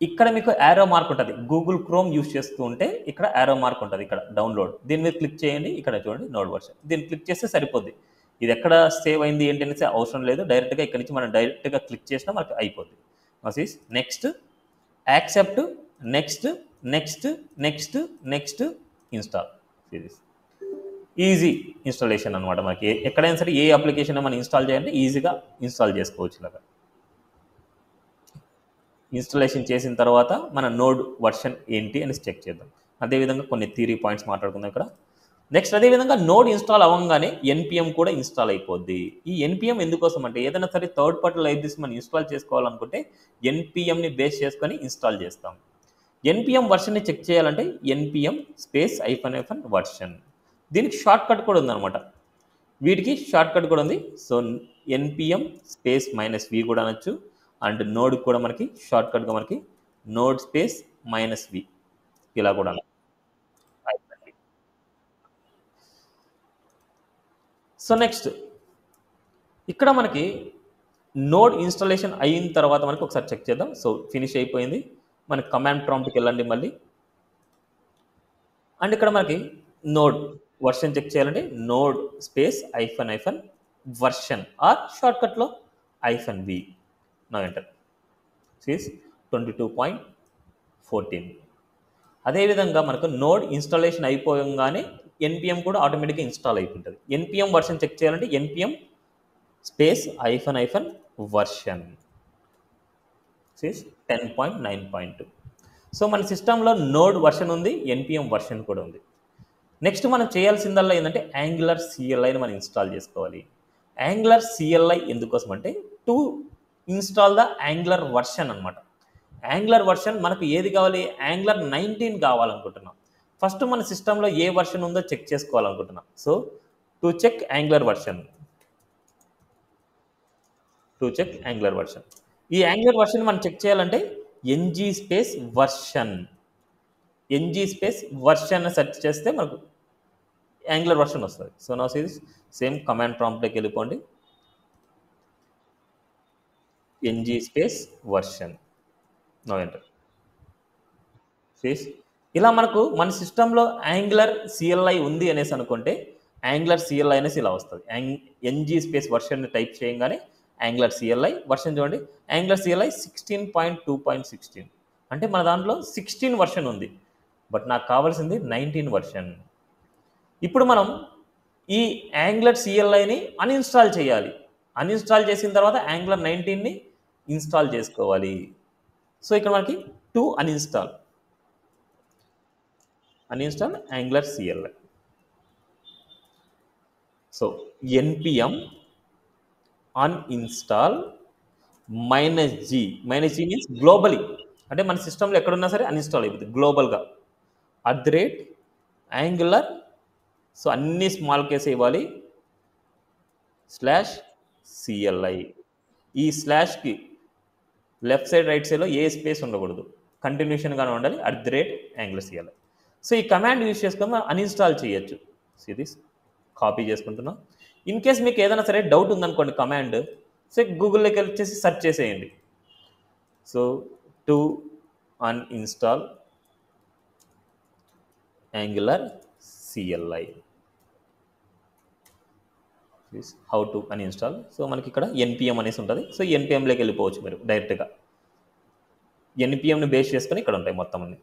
ఇక్కడ మీకు యారో మార్క్ ఉంటుంది. గూగుల్ క్రోమ్ యూస్ చేస్తూ ఉంటే ఇక్కడ యారో మార్క్ ఉంటుంది, ఇక్కడ డౌన్లోడ్. దీని మీద క్లిక్ చేయండి. ఇక్కడ చూడండి నోడ్ వర్షన్. దీన్ని క్లిక్ చేస్తే సరిపోద్ది. ఇది ఎక్కడ సేవ్ అయింది ఏంటి అనేసి అవసరం లేదు. డైరెక్ట్గా ఇక్కడ నుంచి మనం డైరెక్ట్గా క్లిక్ చేసినా మనకు అయిపోద్ది. మసీస్ next accept, next next next next install. సిరీస్ ఈజీ ఇన్స్టాలేషన్ అనమాట. మనకి ఎక్కడైనా సరే ఏ అప్లికేషన్ మనం ఇన్స్టాల్ చేయాలంటే ఈజీగా ఇన్స్టాల్ చేసుకోవచ్చు. ఇలాగా ఇన్స్టాలేషన్ చేసిన తర్వాత మన నోడ్ వర్షన్ ఏంటి అని చెక్ చేద్దాం. అదేవిధంగా కొన్ని థియరీ పాయింట్స్ మాట్లాడుకుందాం ఇక్కడ. నెక్స్ట్ అదేవిధంగా నోడ్ ఇన్స్టాల్ అవ్వగానే ఎన్పిఎం కూడా ఇన్స్టాల్ అయిపోద్ది. ఈ ఎన్పిఎం ఎందుకోసం అంటే ఏదైనా సరే థర్డ్ పార్టీ లైబ్రరీస్ మనం ఇన్స్టాల్ చేసుకోవాలనుకుంటే ఎన్పిఎంని బేస్ చేసుకొని ఇన్స్టాల్ చేస్తాం. ఎన్పిఎం వర్షన్ని చెక్ చేయాలంటే ఎన్పిఎం స్పేస్ -- వర్షన్. దీనికి షార్ట్ కట్ కూడా ఉందన్నమాట. వీటికి షార్ట్ కట్ కూడా ఉంది. సో ఎన్పిఎం స్పేస్ -v కూడా అనొచ్చు. అండ్ నోడ్ కూడా మనకి షార్ట్ కట్గా మనకి నోడ్ స్పేస్ -v ఇలా కూడా. సో నెక్స్ట్ ఇక్కడ మనకి నోడ్ ఇన్స్టాలేషన్ అయిన తర్వాత మనకి ఒకసారి చెక్ చేద్దాం. సో ఫినిష్ అయిపోయింది. మనకి కమాండ్ ప్రాంప్ట్కి వెళ్ళండి మళ్ళీ. అండ్ ఇక్కడ మనకి నోడ్ వర్షన్ చెక్ చేయాలంటే నోడ్ స్పేస్ -- వర్షన్ ఆర్ షార్ట్కట్లో -v. నా ఎంటర్. సీస్ 22.14. అదేవిధంగా మనకు నోడ్ ఇన్స్టాలేషన్ అయిపోగానే ఎన్పిఎం కూడా ఆటోమేటిక్గా ఇన్స్టాల్ అయిపోతుంది. ఎన్పిఎం వర్షన్ చెక్ చేయాలంటే NPM space -- version. Sees 10.9.2. So మన సిస్టంలో నోడ్ వర్షన్ ఉంది, ఎన్పిఎం వర్షన్ కూడా ఉంది. నెక్స్ట్ మనం చేయాల్సిందల్లా ఏంటంటే యాంగులర్ సిఎల్ఐని మనం ఇన్స్టాల్ చేసుకోవాలి. యాంగులర్ సిఎల్ఐ ఎందుకోసం అంటే to install the Angular version అనమాట. యాంగులర్ వర్షన్ మనకు ఏది కావాలి, యాంగులర్ 19 కావాలనుకుంటున్నాం. ఫస్ట్ మన సిస్టంలో ఏ వర్షన్ ఉందో చెక్ చేసుకోవాలనుకుంటున్నాం. So to check Angular version, ఈ యాంగులర్ వర్షన్ మనం చెక్ చేయాలంటే ఎన్జీ స్పేస్ వర్షన్ సెర్చ్ చేస్తే మనకు యాంగులర్ వర్షన్ వస్తుంది. సో నా సిరీస్ సేమ్ కమాండ్ ప్రాంప్ట్లోకి వెళ్ళిపోండి. NG space version. No enter. ఇలా మనకు మన సిస్టంలో యాంగులర్ సిఎల్ఐ ఉంది అనేసి అనుకుంటే యాంగులర్ సిఎల్ఐ అనేసి ఇలా వస్తుంది. ఎన్జీ స్పేస్ వర్షన్ టైప్ చేయగానే యాంగులర్ సిఎల్ఐ వర్షన్ చూడండి. యాంగులర్ సిఎల్ఐ 16.2.16 అంటే మన దాంట్లో 16 వర్షన్ ఉంది. బట్ నాకు కావాల్సింది 19 వర్షన్. ఇప్పుడు మనం ఈ యాంగులర్ సిఎల్ఐని అన్ఇన్స్టాల్ చేయాలి. అన్ఇన్స్టాల్ చేసిన తర్వాత యాంగులర్ 19ని ఇన్స్టాల్ చేసుకోవాలి. సో ఇక్కడ మనకి to uninstall angular CLI. So npm uninstall -g means globally, అంటే మన సిస్టంలో ఎక్కడున్నా సరే అన్ఇన్స్టాల్ అయిపోతుంది గ్లోబల్గా. @ యాంగులర్, సో అన్ని స్మాల్ కేసే ఇవ్వాలి, స్లాష్ సిఎల్ఐ. ఈ స్లాష్కి లెఫ్ట్ సైడ్ రైట్ సైడ్లో ఏ స్పేస్ ఉండకూడదు, కంటిన్యూషన్గానే ఉండాలి, యాంగులర్ సిఎల్ఐ. సో ఈ కమాండ్ యూజ్ చేసుకొని మనం అన్ఇన్స్టాల్ చేయొచ్చు. సిరీస్ కాపీ చేసుకుంటున్నాం. ఇన్ కేస్ మీకు ఏదైనా సరే డౌట్ ఉందనుకోండి కమాండ్, సో గూగుల్లోకి వచ్చేసి సెర్చ్ చేసేయండి. So to uninstall angular CLI, how to uninstall. So మనకి ఇక్కడ ఎన్పిఎం అనేసి ఉంటుంది. సో ఎన్పిఎంలోకి వెళ్ళిపోవచ్చు మీరు డైరెక్ట్గా. ఎన్పిఎంని బేస్ చేసుకొని ఇక్కడ ఉంటాయి మొత్తం అన్ని.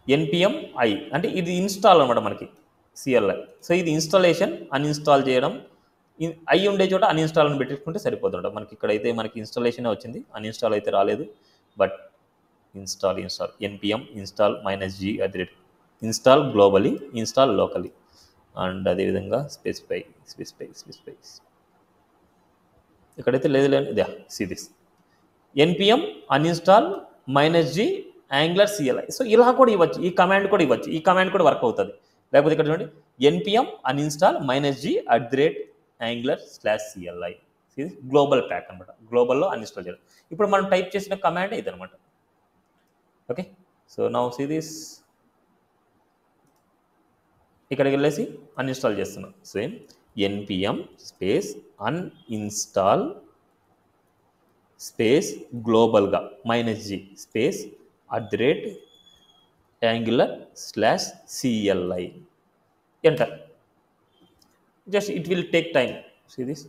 ఎన్పిఎం ఐ అంటే ఇది ఇన్స్టాల్ అనమాట మనకి సిఎల్ఐ. సో ఇది ఇన్స్టాలేషన్, అన్ఇన్స్టాల్ చేయడం. ఐ ఉండే చోట అన్ఇన్స్టాల్ అని పెట్టేసుకుంటే సరిపోతుంట. మనకి ఇక్కడైతే మనకి ఇన్స్టాలేషన్ వచ్చింది, అన్ఇన్స్టాల్ అయితే రాలేదు. But install NPM install -g install globally, install locally, and అదేవిధంగా స్పెసిఫై. ఇక్కడైతే లేదు ఇదే series NPM uninstall -g angular CLI. So ఇలా కూడా ఇవ్వచ్చు, ఈ కమాండ్ కూడా ఇవ్వచ్చు, ఈ కమాండ్ కూడా వర్క్ అవుతుంది. లేకపోతే ఇక్కడ చూడండి ఎన్పిఎం అన్ఇన్స్టాల్ -g @యాంగులర్/CLI. ఇది గ్లోబల్ ప్యాక్ అనమాట, గ్లోబల్లో అన్ఇన్స్టాల్ చేయడం. ఇప్పుడు మనం టైప్ చేసిన కమాండ్ ఇదనమాట. Okay, so now see this. ఇక్కడికి వెళ్ళేసి అన్ఇన్స్టాల్ చేస్తున్నాం. Same NPM space uninstall space గ్లోబల్గా -g స్పేస్ @యాంగులర్/CLI. Enter. Just it will take time. See this,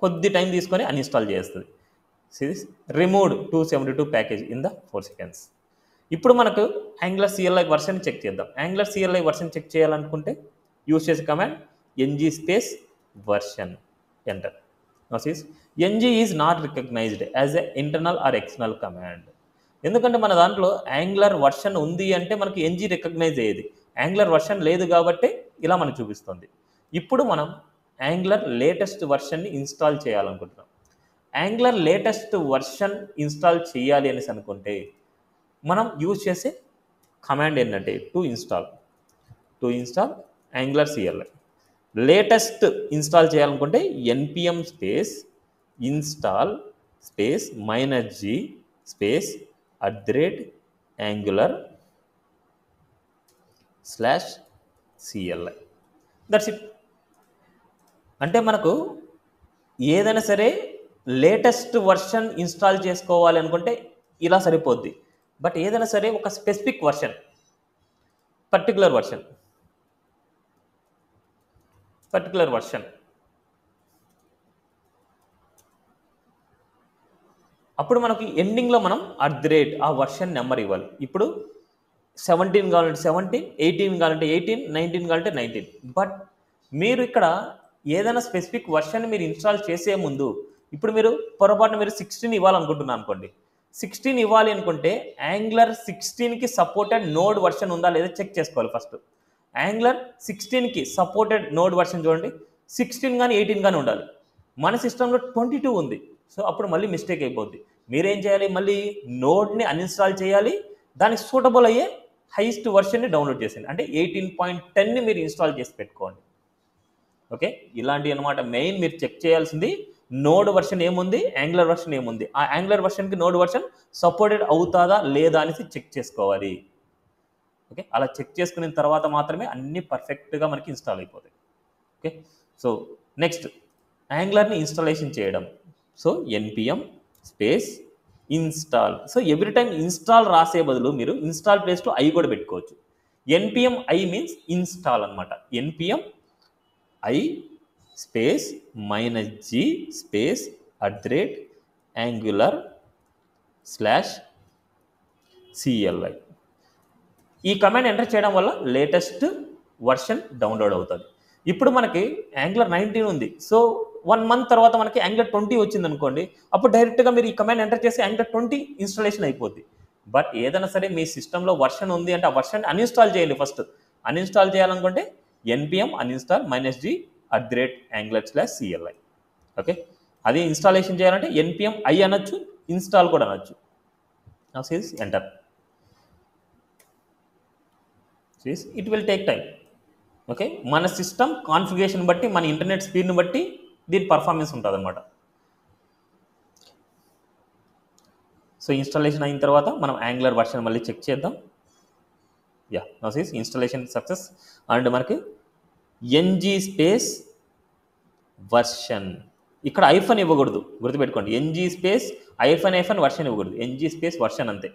కొద్ది టైం తీసుకొని అన్ఇన్స్టాల్ చేస్తుంది. See this removed 272 package in the 4 seconds. ఇప్పుడు మనకు యాంగులర్ సిఎల్ఐ వర్షన్ చెక్ చేద్దాం. యాంగులర్ సిఎల్ఐ వర్షన్ చెక్ చేయాలనుకుంటే use చేసే command ng space version. Enter. ng is not recognised as a internal are external command. ఎందుకంటే మన దాంట్లో Angular version ఉంది అంటే మనకి ng రికగ్నైజ్ అయ్యేది. యాంగులర్ వర్షన్ లేదు కాబట్టి ఇలా మనకు చూపిస్తుంది. ఇప్పుడు మనం యాంగులర్ లేటెస్ట్ వర్షన్ని ఇన్స్టాల్ చేయాలనుకుంటున్నాం. యాంగులర్ లేటెస్ట్ వర్షన్ ఇన్స్టాల్ చేయాలి అనేసి అనుకుంటే మనం యూజ్ చేసే కమాండ్ ఏంటంటే to install Angular CLI. Latest install చేయాలనుకుంటే NPM space install space -g space @యాంగులర్/CLI. That's it. అంటే మనకు ఏదైనా సరే లేటెస్ట్ వర్షన్ ఇన్స్టాల్ చేసుకోవాలి అనుకుంటే ఇలా సరిపోద్ది. బట్ ఏదైనా సరే ఒక స్పెసిఫిక్ వర్షన్, పర్టికులర్ వర్షన్ అప్పుడు మనకి ఎండింగ్లో మనం ఆ వర్షన్ నెంబర్ ఇవ్వాలి. ఇప్పుడు 17 కావాలంటే 17, 18 కావాలంటే 18, 19 కావాలంటే 19. బట్ మీరు ఇక్కడ ఏదైనా స్పెసిఫిక్ వర్షన్ మీరు ఇన్స్టాల్ చేసే ముందు ఇప్పుడు మీరు పొరపాటున మీరు 16 ఇవ్వాలనుకుంటున్నాను అనుకోండి. 16 ఇవ్వాలి అనుకుంటే యాంగులర్ 16కి సపోర్టెడ్ నోడ్ వర్షన్ ఉందా లేదా చెక్ చేసుకోవాలి ఫస్ట్. యాంగులర్ 16కి సపోర్టెడ్ నోడ్ వర్షన్ చూడండి, 16 కానీ 18 కానీ ఉండాలి. మన సిస్టంలో 22 ఉంది. సో అప్పుడు మళ్ళీ మిస్టేక్ అయిపోద్ది. మీరేం చేయాలి, మళ్ళీ నోడ్ని అన్ఇన్స్టాల్ చేయాలి, దానికి సూటబుల్ అయ్యే హైయెస్ట్ వర్షన్ని డౌన్లోడ్ చేసేయండి. అంటే 18.10ని మీరు ఇన్స్టాల్ చేసి పెట్టుకోండి. ఓకే, ఇలాంటివి అనమాట మెయిన్ మీరు చెక్ చేయాల్సింది. నోడ్ వర్షన్ ఏముంది, యాంగులర్ వర్షన్ ఏముంది, ఆ యాంగులర్ వర్షన్కి నోడ్ వర్షన్ సపోర్టెడ్ అవుతుందా లేదా అనేసి చెక్ చేసుకోవాలి. ఓకే, అలా చెక్ చేసుకున్న తర్వాత మాత్రమే అన్నీ పర్ఫెక్ట్గా మనకి ఇన్స్టాల్ అయిపోతాయి. ఓకే, సో నెక్స్ట్ యాంగులర్ని ఇన్స్టాలేషన్ చేయడం. So NPM space install. So every time install రాసే బదులు మీరు ఇన్స్టాల్ ప్లేస్లో ఐ కూడా పెట్టుకోవచ్చు. ఎన్పిఎం ఐ మీన్స్ ఇన్స్టాల్ అనమాట. NPM I space -g space @యాంగులర్/CLI. ఈ కమాండ్ ఎంటర్ చేయడం వల్ల లేటెస్ట్ వర్షన్ డౌన్లోడ్ అవుతుంది. ఇప్పుడు మనకి యాంగులర్ 19 ఉంది. సో 1 month తర్వాత మనకి యాంగులర్ 20 వచ్చింది అనుకోండి, అప్పుడు డైరెక్ట్గా మీరు ఈ కమాండ్ ఎంటర్ చేసి యాంగులర్ 20 ఇన్స్టాలేషన్ అయిపోద్ది. బట్ ఏదైనా సరే మీ సిస్టంలో వర్షన్ ఉంది అంటే ఆ వర్షన్ అన్ఇన్స్టాల్ చేయండి ఫస్ట్. అన్ఇన్స్టాల్ చేయాలనుకుంటే npm uninstall -g @యాంగులర్/CLI. ఓకే, అది ఇన్స్టాలేషన్ చేయాలంటే npm i అనొచ్చు, ఇన్స్టాల్ కూడా అనొచ్చు. Enter. It will take time. Okay, మన సిస్టమ్ కాన్ఫిగరేషన్ బట్టి, మన ఇంటర్నెట్ స్పీడ్ని బట్టి దీని పర్ఫార్మెన్స్ ఉంటుంది అనమాట. సో ఇన్స్టాలేషన్ అయిన తర్వాత మనం యాంగులర్ వర్షన్ మళ్ళీ చెక్ చేద్దాం. Yeah, now sees installation success. And మనకి ఎన్జీ స్పేస్ వర్షన్, ఇక్కడ ఐఫన్ ఇవ్వకూడదు, గుర్తుపెట్టుకోండి. ఎన్జీ స్పేస్ ఐఫన్ వర్షన్ ఇవ్వకూడదు, ఎన్జీ స్పేస్ వర్షన్ అంతే.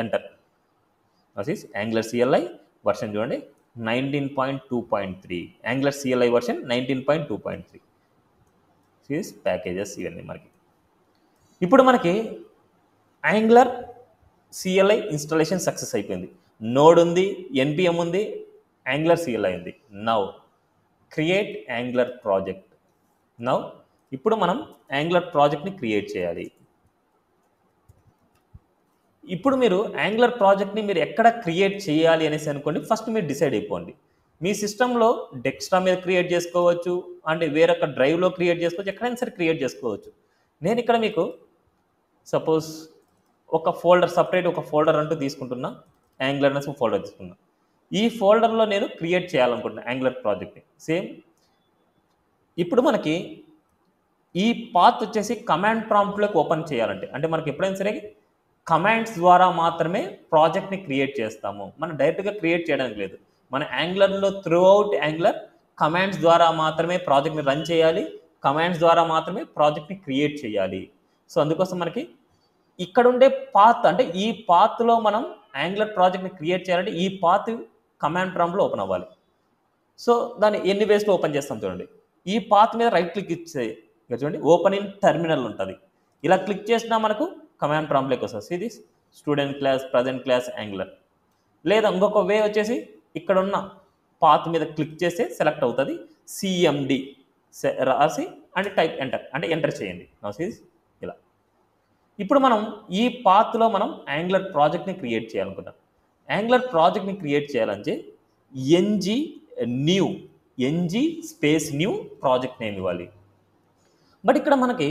Enter. Now sees Angular CLI version చూడండి 19.2.3, Angular CLI version 19.2.3. Sees packages ఇవన్నీ మనకి. ఇప్పుడు మనకి యాంగులర్ సిఎల్ఐ ఇన్స్టాలేషన్ సక్సెస్ అయిపోయింది. నోడ్ ఉంది, ఎన్పిఎం ఉంది, యాంగులర్ సిఎల్ఐ ఉంది. Now create Angular project. Now ఇప్పుడు మనం యాంగులర్ ప్రాజెక్ట్ని క్రియేట్ చేయాలి. ఇప్పుడు మీరు యాంగులర్ ప్రాజెక్ట్ని మీరు ఎక్కడ క్రియేట్ చేయాలి అనేసి అనుకోండి. ఫస్ట్ మీరు డిసైడ్ అయిపోండి. మీ సిస్టంలో డెస్క్టాప్ మీద క్రియేట్ చేసుకోవచ్చు, అండ్ వేరొక డ్రైవ్లో క్రియేట్ చేసుకోవచ్చు, ఎక్కడైనా సరే క్రియేట్ చేసుకోవచ్చు. నేను ఇక్కడ మీకు సపోజ్ ఒక ఫోల్డర్, సపరేట్ ఒక ఫోల్డర్ అంటూ తీసుకుంటున్నా, యాంగులర్ అనేసి ఫోల్డర్ తీసుకున్నా. ఈ ఫోల్డర్లో నేను క్రియేట్ చేయాలనుకుంటున్నా యాంగులర్ ప్రాజెక్ట్ని. సేమ్ ఇప్పుడు మనకి ఈ పాత్ వచ్చేసి కమాండ్ ప్రాంప్ట్లోకి ఓపెన్ చేయాలంటే, అంటే మనకి ఎప్పుడైనా సరే కమాండ్స్ ద్వారా మాత్రమే ప్రాజెక్ట్ని క్రియేట్ చేస్తాము. మనం డైరెక్ట్గా క్రియేట్ చేయడానికి లేదు. మన యాంగులర్లో త్రూ అవుట్ యాంగులర్ కమాండ్స్ ద్వారా మాత్రమే ప్రాజెక్ట్ని రన్ చేయాలి, కమాండ్స్ ద్వారా మాత్రమే ప్రాజెక్ట్ని క్రియేట్ చేయాలి. సో అందుకోసం మనకి ఇక్కడ ఉండే పాత్, అంటే ఈ పాత్లో మనం యాంగులర్ ప్రాజెక్ట్ని క్రియేట్ చేయాలంటే ఈ పాత్ కమాండ్ ప్రాంప్ట్లో ఓపెన్ అవ్వాలి. సో దాన్ని ఎన్ని వేస్లో ఓపెన్ చేస్తాం చూడండి. ఈ పాత్ మీద రైట్ క్లిక్ ఇచ్చే చూడండి, ఓపెన్ ఇన్ టెర్మినల్ ఉంటుంది. ఇలా క్లిక్ చేసినా మనకు కమాండ్ ప్రాంప్ట్లోకి వస్తుంది. ఇది student class, present class, angular. లేదా ఇంకొక వే వచ్చేసి ఇక్కడ ఉన్న పాత్ మీద క్లిక్ చేస్తే సెలెక్ట్ అవుతుంది, సిఎండి రాసి అండ్ టైప్ ఎంటర్, అంటే ఎంటర్ చేయండి. నౌ సీస్ ఇలా. ఇప్పుడు మనం ఈ పాత్లో మనం యాంగులర్ ప్రాజెక్ట్ని క్రియేట్ చేయాలనుకుంటాం. యాంగులర్ ప్రాజెక్ట్ని క్రియేట్ చేయాలంటే NG space new project name ఇవ్వాలి. బట్ ఇక్కడ మనకి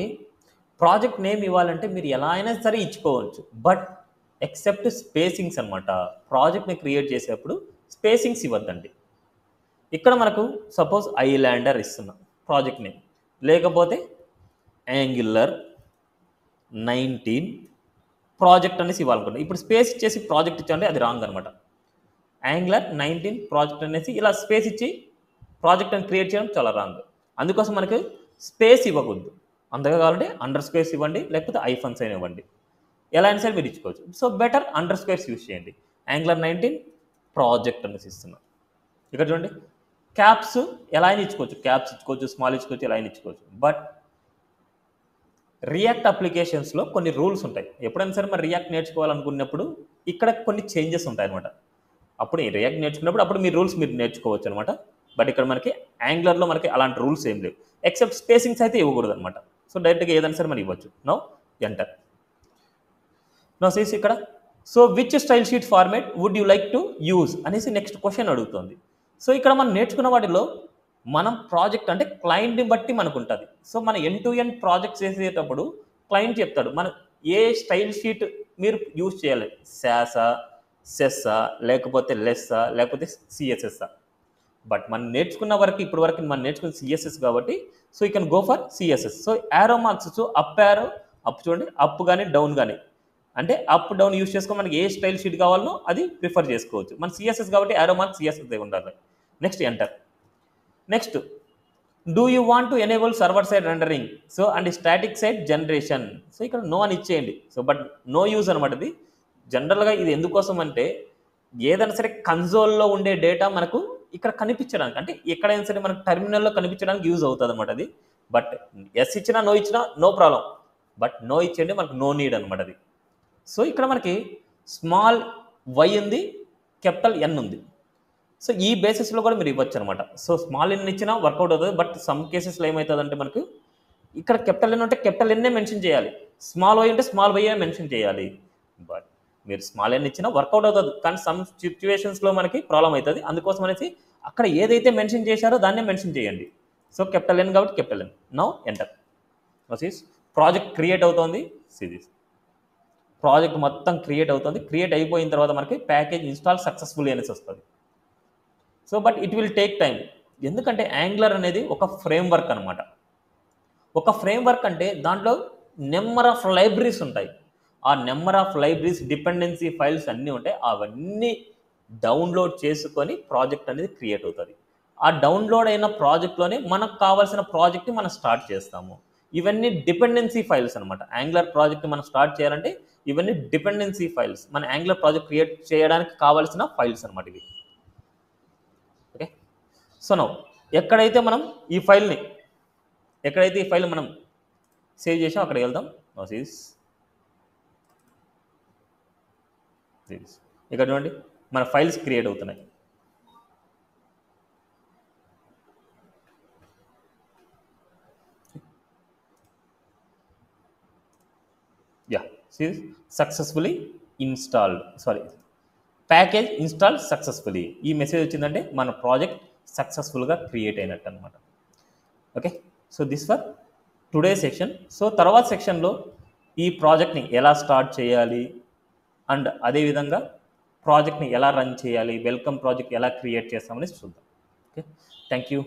ప్రాజెక్ట్ నేమ్ ఇవ్వాలంటే మీరు ఎలా అయినా సరే ఇచ్చుకోవచ్చు, బట్ ఎక్సెప్ట్ స్పేసింగ్స్ అనమాట. ప్రాజెక్ట్ని క్రియేట్ చేసేటప్పుడు స్పేసింగ్స్ ఇవ్వద్దండి. ఇక్కడ మనకు సపోజ్ ఐలాండర్ ఇస్తున్నాం ప్రాజెక్ట్ నేమ్, లేకపోతే యాంగులర్ 19 ప్రాజెక్ట్ అనేసి ఇవ్వాలనుకుంటాం. ఇప్పుడు స్పేస్ ఇచ్చేసి ప్రాజెక్ట్ ఇచ్చామంటే అది రాంగ్ అనమాట. యాంగులర్ 19 ప్రాజెక్ట్ అనేసి ఇలా స్పేస్ ఇచ్చి ప్రాజెక్ట్ అని క్రియేట్ చేయడం చాలా రాంగ్. అందుకోసం మనకి స్పేస్ ఇవ్వకూడదు. అంతగా కావాలంటే అండర్ స్క్వేర్స్ ఇవ్వండి, లేకపోతే ఐఫన్స్ అయినా ఇవ్వండి, ఎలా అయినా సరే మీరు ఇచ్చుకోవచ్చు. So better under squares use చేయండి. యాంగులర్ 19 ప్రాజెక్ట్ అనేసి ఇస్తున్నాం. ఇక్కడ చూడండి, క్యాప్స్ ఎలా అయినా ఇచ్చుకోవచ్చు, క్యాప్స్ ఇచ్చుకోవచ్చు, స్మాల్ ఇచ్చుకోవచ్చు, ఎలా అయినా ఇచ్చుకోవచ్చు. బట్ రియాక్ట్ అప్లికేషన్స్లో కొన్ని రూల్స్ ఉంటాయి. ఎప్పుడైనా సరే మరి రియాక్ట్ నేర్చుకోవాలనుకున్నప్పుడు ఇక్కడ కొన్ని చేంజెస్ ఉంటాయి అనమాట. అప్పుడు ఈ రియాక్ట్ నేర్చుకున్నప్పుడు అప్పుడు మీ రూల్స్ మీరు నేర్చుకోవచ్చు అనమాట. బట్ ఇక్కడ మనకి యాంగులర్లో మనకి అలాంటి రూల్స్ ఏం లేవు, ఎక్సెప్ట్ స్పేసింగ్స్ అయితే ఇవ్వకూడదు అనమాట. సో డైరెక్ట్గా ఏదైనా సరే మనం ఇవ్వచ్చు. No enter. నో సీస్ ఇక్కడ, so which style sheet format would you like to use అనేసి నెక్స్ట్ క్వశ్చన్ అడుగుతుంది. సో ఇక్కడ మనం నేర్చుకున్న వాటిలో మనం ప్రాజెక్ట్ అంటే క్లయింట్ని బట్టి మనకు ఉంటుంది. సో మన ఎండ్ టు ఎండ్ ప్రాజెక్ట్ చేసేటప్పుడు క్లయింట్ చెప్తాడు మనం ఏ స్టైల్ షీట్ మీరు యూజ్ చేయాలి, శాసా, సెస్సా, లేకపోతే లెస్సా, లేకపోతే సిఎస్ఎస్సా. బట్ మనం నేర్చుకున్న వరకు ఇప్పుడు వరకు మనం నేర్చుకున్న సిఎస్ఎస్ కాబట్టి so you can go for CSS. So arrow marks, so up arrow, up చూడండి, అప్ కానీ డౌన్ కానీ, అంటే అప్ డౌన్ యూజ్ చేసుకొని మనకి ఏ స్టైల్ షీట్ కావాలో అది ప్రిఫర్ చేసుకోవచ్చు. మన సిఎస్ఎస్ కాబట్టి యారో మార్క్స్ సిఎస్ఎస్ ఉండాలి. Next enter. Next, do you want to enable server side rendering so and static side generation. So ఇక్కడ నో అని ఇచ్చేయండి. సో బట్ నో యూజ్ అనమాట. ఇది జనరల్గా ఇది ఎందుకోసం అంటే ఏదైనా సరే కన్సోల్లో ఉండే డేటా మనకు ఇక్కడ కనిపించడానికి, అంటే ఎక్కడైనా సరే మనకు టెర్మినల్లో కనిపించడానికి యూజ్ అవుతుంది అనమాట అది. బట్ ఎస్ ఇచ్చినా నో ఇచ్చినా నో ప్రాబ్లం, బట్ నో ఇచ్చేయండి, మనకు నో నీడ్ అనమాట అది. సో ఇక్కడ మనకి స్మాల్ వై ఉంది, క్యాపిటల్ ఎన్ ఉంది. సో ఈ బేసిస్లో కూడా మీరు ఇవ్వచ్చు అనమాట. సో స్మాల్ ఎన్ ఇచ్చినా వర్కౌట్ అవుతుంది. బట్ సమ్ కేసెస్లో ఏమవుతుందంటే మనకు ఇక్కడ క్యాపిటల్ ఎన్ ఉంటే క్యాపిటల్ ఎన్నే మెన్షన్ చేయాలి, స్మాల్ వై ఉంటే స్మాల్ వై మెన్షన్ చేయాలి. బట్ మీరు స్మాల్ ఎన్ ఇచ్చినా వర్కౌట్ అవుతుంది, కానీ సమ్ సిచ్యువేషన్స్లో మనకి ప్రాబ్లం అవుతుంది. అందుకోసం అనేసి అక్కడ ఏదైతే మెన్షన్ చేశారో దాన్నే మెన్షన్ చేయండి. సో క్యాపిటల్ ఎన్ కాబట్టి capital N. Now enter. Project create అవుతుంది. సిరీస్ ప్రాజెక్ట్ మొత్తం క్రియేట్ అవుతుంది. క్రియేట్ అయిపోయిన తర్వాత మనకి ప్యాకేజ్ ఇన్స్టాల్ సక్సెస్ఫుల్లీ అనేసి వస్తుంది. So but it will take time. ఎందుకంటే యాంగులర్ అనేది ఒక ఫ్రేమ్వర్క్ అనమాట. ఒక ఫ్రేమ్వర్క్ అంటే దాంట్లో నెంబర్ ఆఫ్ లైబ్రరీస్ ఉంటాయి. ఆ number of libraries, dependency files అన్నీ ఉంటాయి. అవన్నీ డౌన్లోడ్ చేసుకొని ప్రాజెక్ట్ అనేది క్రియేట్ అవుతుంది. ఆ డౌన్లోడ్ అయిన ప్రాజెక్ట్లోనే మనకు కావాల్సిన ప్రాజెక్ట్ని మనం స్టార్ట్ చేస్తాము. ఇవన్నీ డిపెండెన్సీ ఫైల్స్ అనమాట. యాంగులర్ ప్రాజెక్ట్ మనం స్టార్ట్ చేయాలంటే ఇవన్నీ డిపెండెన్సీ ఫైల్స్, మన యాంగులర్ ప్రాజెక్ట్ క్రియేట్ చేయడానికి కావాల్సిన ఫైల్స్ అనమాట ఇవి. ఓకే, సో నౌ ఎక్కడైతే ఈ ఫైల్ మనం సేవ్ చేసాం అక్కడికి వెళ్దాం. ఇక్కడ చూడండి మన ఫైల్స్ క్రియేట్ అవుతున్నాయి. Yeah, successfully installed, package install successfully. ఈ మెసేజ్ వచ్చిందంటే మన ప్రాజెక్ట్ సక్సెస్ఫుల్గా క్రియేట్ అయినట్టు అనమాట. Okay, so this for today section. So తర్వాత సెక్షన్లో ఈ ప్రాజెక్ట్ని ఎలా స్టార్ట్ చేయాలి అండ్ అదేవిధంగా ప్రాజెక్ట్ని ఎలా రన్ చేయాలి, వెల్కమ్ ప్రాజెక్ట్ ఎలా క్రియేట్ చేస్తామని చూద్దాం. Okay, thank you.